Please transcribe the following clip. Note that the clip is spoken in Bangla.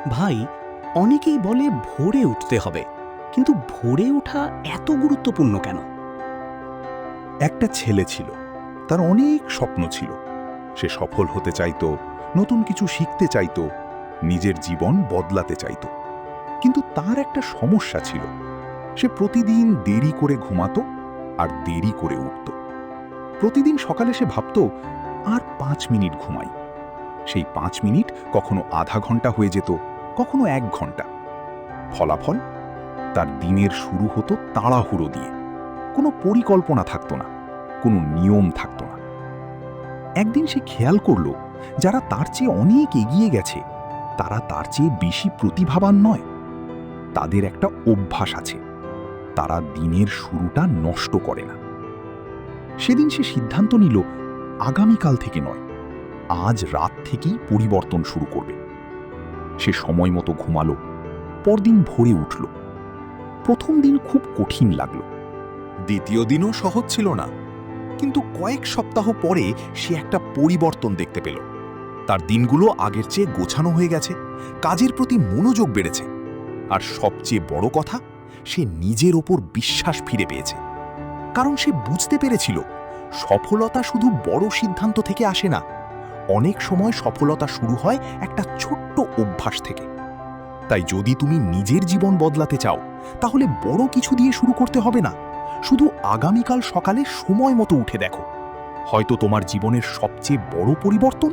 ভাই, অনেকেই বলে ভোরে উঠতে হবে, কিন্তু ভোরে ওঠা এত গুরুত্বপূর্ণ কেন? একটা ছেলে ছিল, তার অনেক স্বপ্ন ছিল। সে সফল হতে চাইতো, নতুন কিছু শিখতে চাইতো, নিজের জীবন বদলাতে চাইতো। কিন্তু তার একটা সমস্যা ছিল, সে প্রতিদিন দেরি করে ঘুমাতো আর দেরি করে উঠত। প্রতিদিন সকালে সে ভাবত, আর 5 মিনিট ঘুমাই। সেই 5 মিনিট কখনো আধা ঘন্টা হয়ে যেত, কখনো 1 ঘন্টা। ফলাফল, তার দিনের শুরু হতো তাড়াহুড়ো দিয়ে। কোনো পরিকল্পনা থাকতো না, কোনো নিয়ম থাকতো না। একদিন সে খেয়াল করল, যারা তার চেয়ে অনেক এগিয়ে গেছে তারা তার চেয়ে বেশি প্রতিভাবান নয়। তাদের একটা অভ্যাস আছে, তারা দিনের শুরুটা নষ্ট করে না। সেদিন সে সিদ্ধান্ত নিল, আগামীকাল থেকে নয়, আজ রাত থেকেই পরিবর্তন শুরু করবে। সে সময় মতো ঘুমালো, পরদিন ভোরে উঠল। প্রথম দিন খুব কঠিন লাগলো, দ্বিতীয় দিনও সহজ ছিল না। কিন্তু কয়েক সপ্তাহ পরে সে একটা পরিবর্তন দেখতে পেল। তার দিনগুলো আগের চেয়ে গোছানো হয়ে গেছে, কাজের প্রতি মনোযোগ বেড়েছে, আর সবচেয়ে বড় কথা, সে নিজের ওপর বিশ্বাস ফিরে পেয়েছে। কারণ সে বুঝতে পেরেছিল, সফলতা শুধু বড় সিদ্ধান্ত থেকে আসে না, অনেক সময় সফলতা শুরু হয় একটা ছোট্ট অভ্যাস থেকে। তাই যদি তুমি নিজের জীবন বদলাতে চাও, তাহলে বড় কিছু দিয়ে শুরু করতে হবে না, শুধু আগামীকাল সকালে সময় মতো উঠে দেখো। হয়তো তোমার জীবনের সবচেয়ে বড় পরিবর্তন